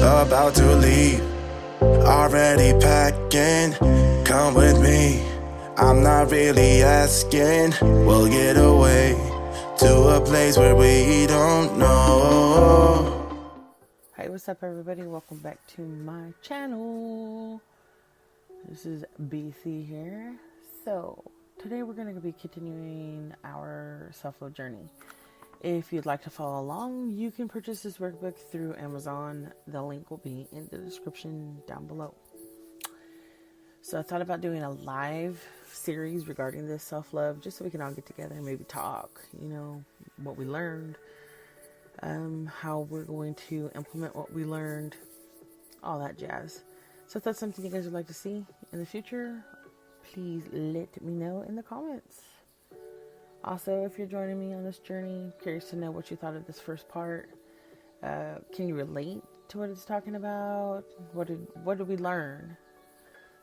about to leave, already packing. Come with me, I'm not really asking. We'll get away to a place where we don't know. Hey, what's up everybody? Welcome back to my channel. This is BC here. So, today we're going to be continuing our self-love journey. If you'd like to follow along, you can purchase this workbook through Amazon. The link will be in the description down below. So I thought about doing a live series regarding this self-love, just so we can all get together and maybe talk, what we learned, how we're going to implement what we learned, all that jazz. So if that's something you guys would like to see in the future, please let me know in the comments. Also, if you're joining me on this journey, curious to know what you thought of this first part. Can you relate to what it's talking about? What did we learn?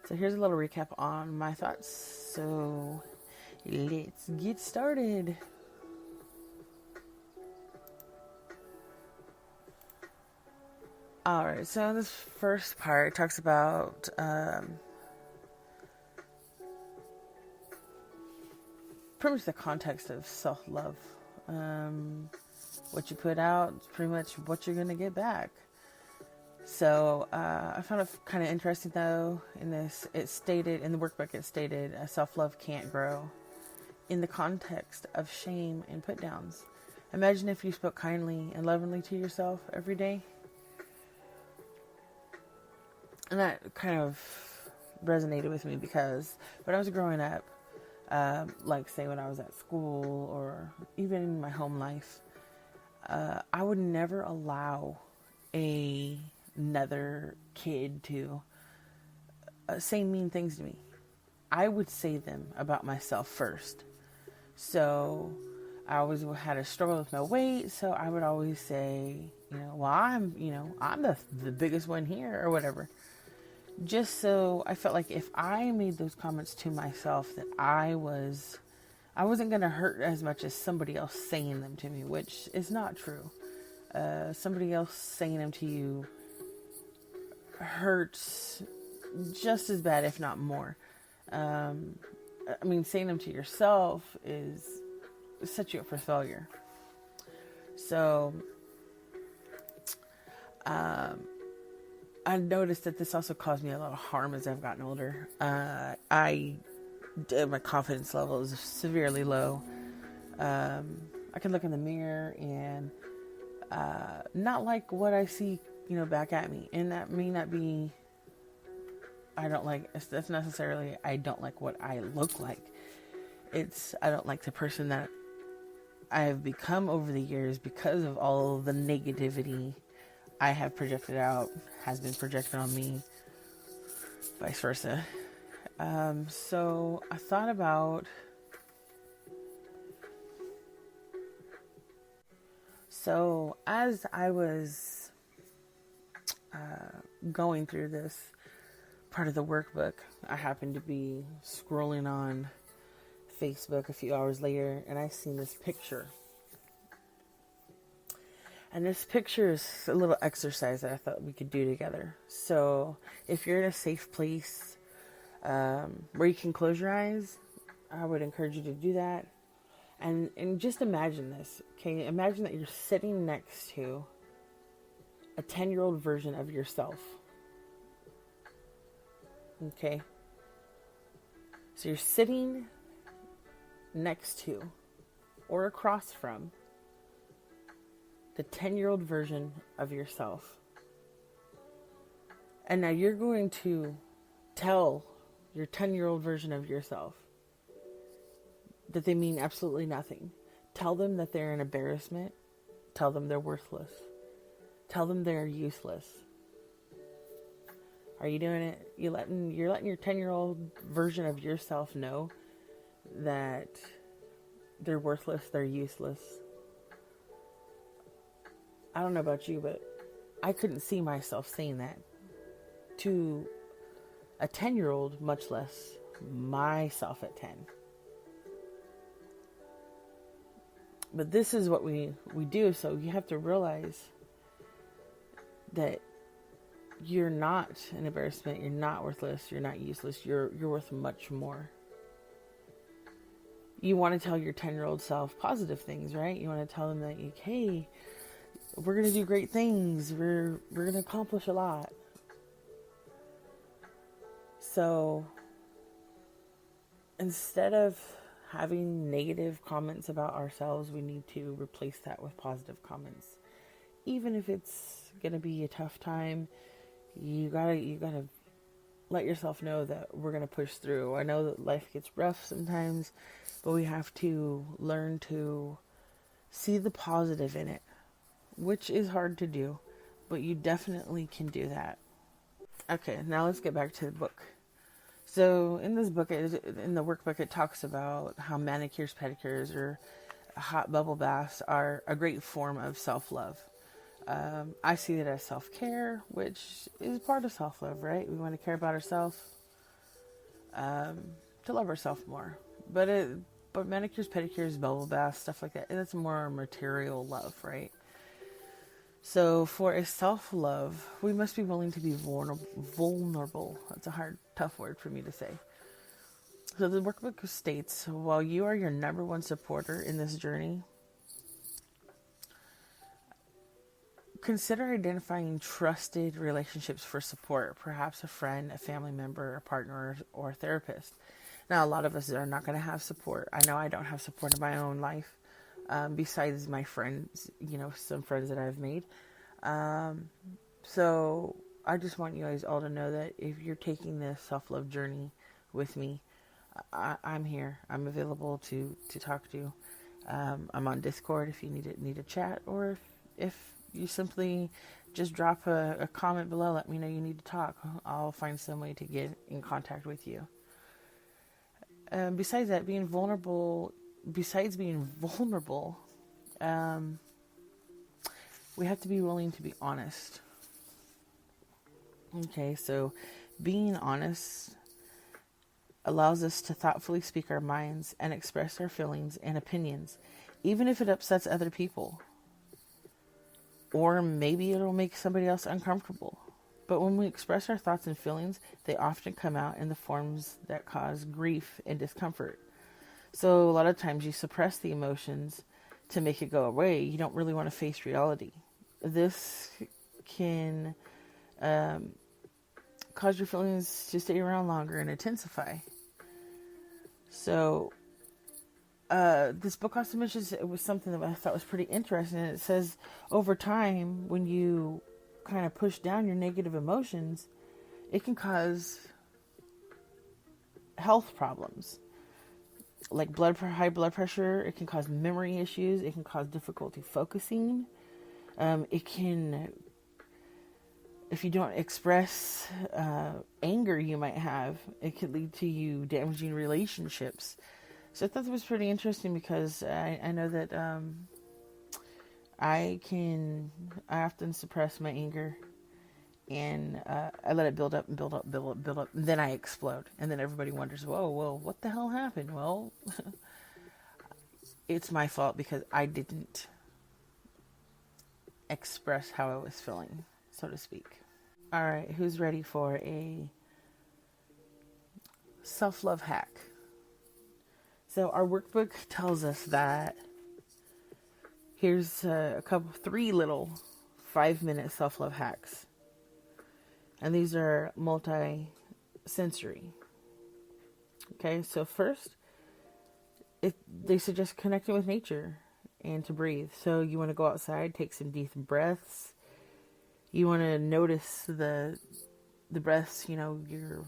So here's a little recap on my thoughts. So let's get started. Alright, so this first part talks about pretty much the context of self-love. What you put out is pretty much what you're going to get back. So I found it kind of interesting though, in the workbook it stated, self-love can't grow in the context of shame and put-downs. Imagine if you spoke kindly and lovingly to yourself every day. And that kind of resonated with me because when I was growing up, like say when I was at school or even in my home life, I would never allow another kid to say mean things to me. I would say them about myself first. So I always had a struggle with my weight, so I would always say, I'm the biggest one here or whatever. Just so I felt like if I made those comments to myself, that I wasn't going to hurt as much as somebody else saying them to me, which is not true. Somebody else saying them to you hurts just as bad, if not more. Saying them to yourself sets you up for failure. So, I noticed that this also caused me a lot of harm as I've gotten older. My confidence level is severely low. I can look in the mirror and not like what I see, back at me. And that may not be, that's necessarily, I don't like what I look like. I don't like the person that I have become over the years because of all the negativity I have projected out, has been projected on me, vice versa. So I thought about, as I was going through this part of the workbook, I happened to be scrolling on Facebook a few hours later, and I seen this picture. And this picture is a little exercise that I thought we could do together. So if you're in a safe place where you can close your eyes, I would encourage you to do that. And just imagine this, okay? Imagine that you're sitting next to a 10-year-old version of yourself. Okay? So you're sitting next to or across from the 10-year-old version of yourself. And now you're going to tell your 10-year-old version of yourself that they mean absolutely nothing. Tell them that they're an embarrassment. Tell them they're worthless. Tell them they're useless. Are you doing it? You're letting your 10-year-old version of yourself know that they're worthless, they're useless. I don't know about you, but I couldn't see myself saying that to a 10-year-old, much less myself at 10. But this is what we do, so you have to realize that you're not an embarrassment. You're not worthless. You're not useless. You're worth much more. You want to tell your 10-year-old self positive things, right? You want to tell them that, hey, we're going to do great things. We're going to accomplish a lot. So instead of having negative comments about ourselves, we need to replace that with positive comments. Even if it's going to be a tough time, you gotta let yourself know that we're going to push through. I know that life gets rough sometimes, but we have to learn to see the positive in it, which is hard to do, but you definitely can do that. Okay, now let's get back to the book. So in this book, in the workbook, it talks about how manicures, pedicures, or hot bubble baths are a great form of self-love. I see it as self-care, which is part of self-love, right? We want to care about ourselves, to love ourselves more. But manicures, pedicures, bubble baths, stuff like that, that's more material love, right? So for a self-love, we must be willing to be vulnerable. That's a hard, tough word for me to say. So the workbook states, while you are your number one supporter in this journey, consider identifying trusted relationships for support, perhaps a friend, a family member, a partner, or a therapist. Now, a lot of us are not going to have support. I know I don't have support in my own life, besides my friends, some friends that I've made. So I just want you guys all to know that if you're taking this self-love journey with me, I'm here. I'm available to talk to you. I'm on Discord if you need a chat, or if you simply just drop a comment below, let me know you need to talk. I'll find some way to get in contact with you. Besides that, being vulnerable, we have to be willing to be honest. Okay, so being honest allows us to thoughtfully speak our minds and express our feelings and opinions, even if it upsets other people. Or maybe it'll make somebody else uncomfortable. But when we express our thoughts and feelings, they often come out in the forms that cause grief and discomfort. So a lot of times you suppress the emotions to make it go away. You don't really want to face reality. This can cause your feelings to stay around longer and intensify. So this book also mentions, it was something that I thought was pretty interesting. And it says, over time, when you kind of push down your negative emotions, it can cause health problems. Like high blood pressure, it can cause memory issues, it can cause difficulty focusing. It can, if you don't express anger you might have, it could lead to you damaging relationships. So I thought that was pretty interesting, because I know that I often suppress my anger, and I let it build up, and then I explode, and then everybody wonders, well, what the hell happened? Well, it's my fault because I didn't express how I was feeling, so to speak. All right, who's ready for a self-love hack? So our workbook tells us that here's three little 5-minute self-love hacks. And these are multi-sensory. Okay, so first, they suggest connecting with nature and to breathe. So you want to go outside, take some deep breaths. You want to notice the breaths, you're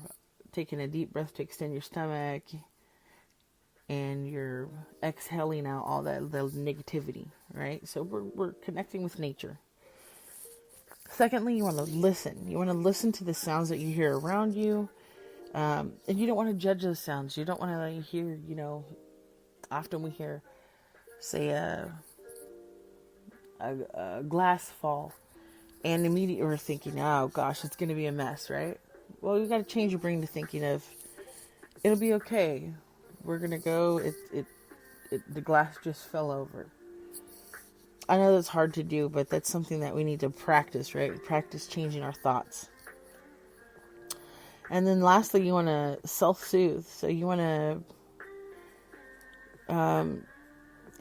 taking a deep breath to extend your stomach, and you're exhaling out all the negativity, right? So we're connecting with nature. Secondly, you want to listen. You want to listen to the sounds that you hear around you. And you don't want to judge those sounds. You don't want to hear, often we hear, say, a glass fall. And immediately we're thinking, oh gosh, it's going to be a mess, right? Well, you got to change your brain to thinking of, it'll be okay. We're going to go, the glass just fell over. I know that's hard to do, but that's something that we need to practice, right? Practice changing our thoughts. And then lastly, you want to self-soothe. So you want to,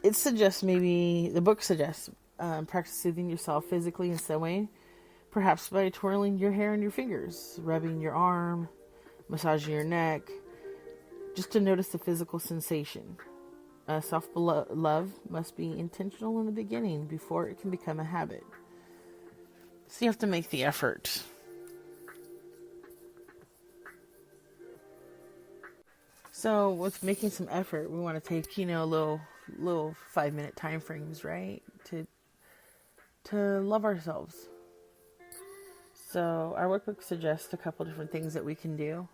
it suggests, maybe, the book suggests, practice soothing yourself physically in some way. Perhaps by twirling your hair in your fingers, rubbing your arm, massaging your neck, just to notice the physical sensation. Self-love must be intentional in the beginning before it can become a habit. So you have to make the effort. So with making some effort, we want to take, little 5-minute time frames, right? To love ourselves. So our workbook suggests a couple different things that we can do,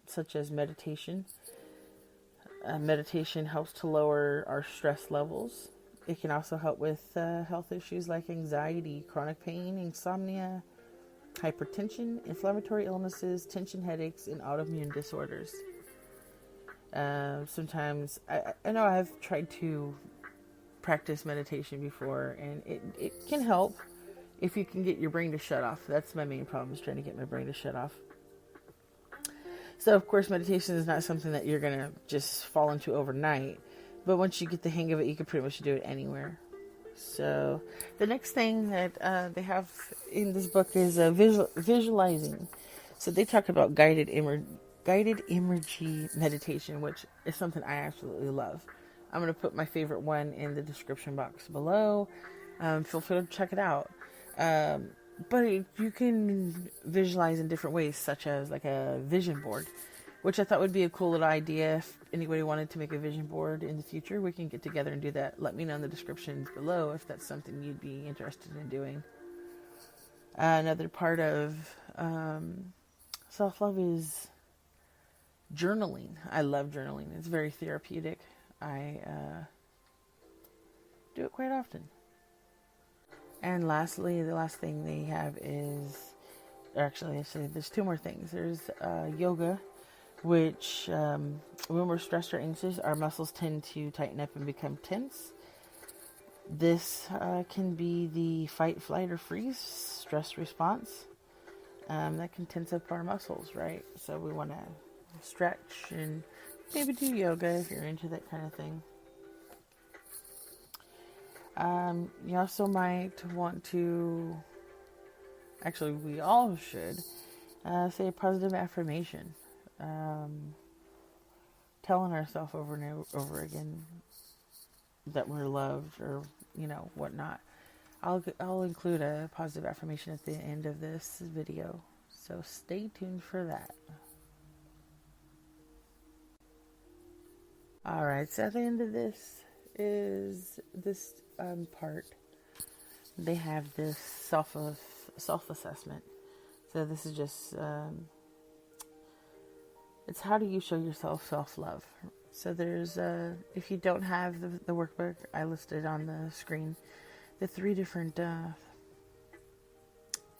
such as meditation. Meditation helps to lower our stress levels. It can also help with health issues like anxiety, chronic pain, insomnia, hypertension, inflammatory illnesses, tension headaches, and autoimmune disorders. Sometimes, I know I've tried to practice meditation before, and it can help if you can get your brain to shut off. That's my main problem, is trying to get my brain to shut off. So, of course, meditation is not something that you're going to just fall into overnight. But once you get the hang of it, you can pretty much do it anywhere. So, the next thing that they have in this book is visualizing. So, they talk about guided imagery meditation, which is something I absolutely love. I'm going to put my favorite one in the description box below. Feel free to check it out. But you can visualize in different ways, such as like a vision board, which I thought would be a cool little idea. If anybody wanted to make a vision board in the future, we can get together and do that. Let me know in the descriptions below if that's something you'd be interested in doing. Another part of self-love is journaling. I love journaling. It's very therapeutic. I do it quite often. And lastly, the last thing they have is, actually, there's two more things. There's yoga, which when we're stressed or anxious, our muscles tend to tighten up and become tense. This can be the fight, flight, or freeze stress response. That can tense up our muscles, right? So we want to stretch and maybe do yoga if you're into that kind of thing. You also might want to, actually we all should, say a positive affirmation. Telling ourselves over and over again that we're loved, or, whatnot. I'll include a positive affirmation at the end of this video. So stay tuned for that. Alright, so at the end of this is this part. They have this self-assessment. So this is just it's how do you show yourself self-love. So there's if you don't have the workbook, I listed on the screen the 3 different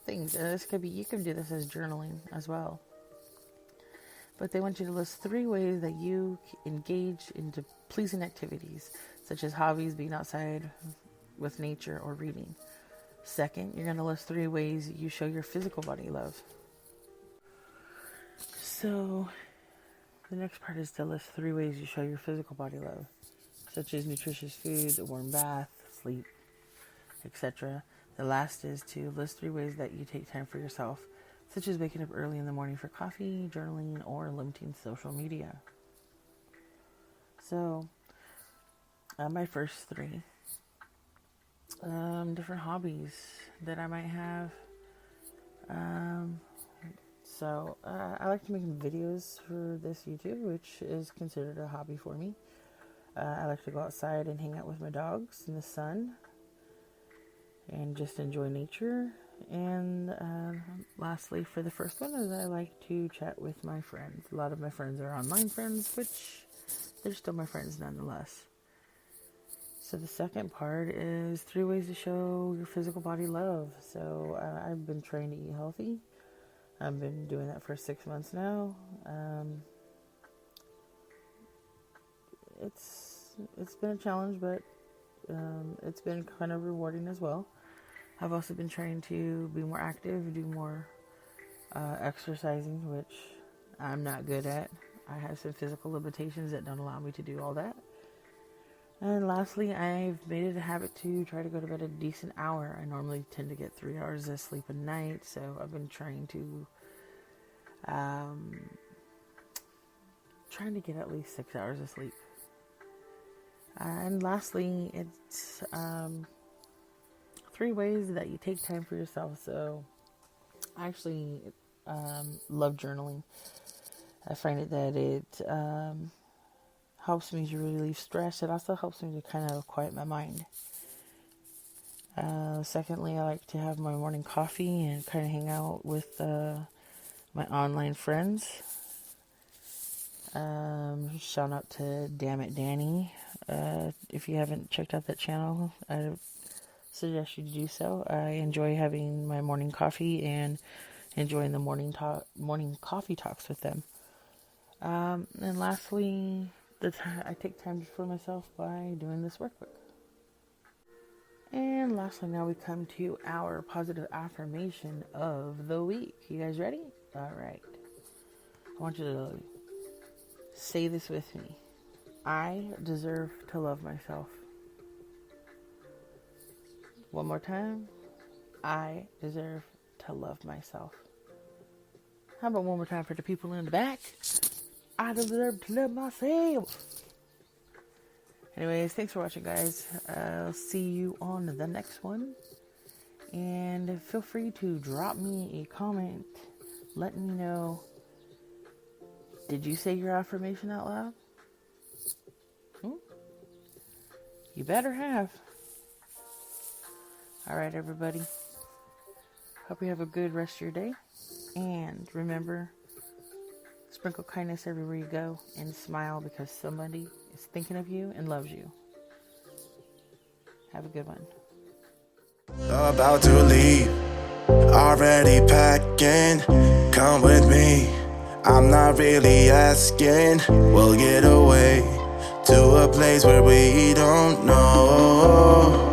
things. This could be, you can do this as journaling as well. But they want you to list 3 ways that you engage into pleasing activities, such as hobbies, being outside with nature, or reading. Second, you're going to list 3 ways you show your physical body love. So, the next part is to list 3 ways you show your physical body love, such as nutritious food, a warm bath, sleep, etc. The last is to list 3 ways that you take time for yourself, such as waking up early in the morning for coffee, journaling, or limiting social media. So, my first 3 different hobbies that I might have. I like to make videos for this YouTube, which is considered a hobby for me. I like to go outside and hang out with my dogs in the sun and just enjoy nature. And lastly, for the first one, is I like to chat with my friends. A lot of my friends are online friends, which they're still my friends nonetheless. So the second part is 3 ways to show your physical body love. So I've been trying to eat healthy. I've been doing that for 6 months now. It's been a challenge, but it's been kind of rewarding as well. I've also been trying to be more active, do more exercising, which I'm not good at. I have some physical limitations that don't allow me to do all that. And lastly, I've made it a habit to try to go to bed a decent hour. I normally tend to get 3 hours of sleep a night, so I've been trying to get at least 6 hours of sleep. And lastly, it's 3 ways that you take time for yourself. So I actually love journaling. I find that it helps me to relieve stress. It also helps me to kind of quiet my mind. Secondly, I like to have my morning coffee and kind of hang out with my online friends. Shout out to Damn It Danny. If you haven't checked out that channel, I suggest you do so. I enjoy having my morning coffee and enjoying the morning coffee talks with them. And lastly, I take time for myself by doing this workbook. And lastly, now we come to our positive affirmation of the week. You guys ready? All right. I want you to say this with me. I deserve to love myself. One more time. I deserve to love myself. How about one more time for the people in the back? I deserve to love myself. Anyways, thanks for watching, guys. I'll see you on the next one. And feel free to drop me a comment. Let me know. Did you say your affirmation out loud? You better have. Alright, everybody. Hope you have a good rest of your day. And remember, sprinkle kindness everywhere you go and smile because somebody is thinking of you and loves you. Have a good one. About to leave, already packing. Come with me, I'm not really asking. We'll get away to a place where we don't know.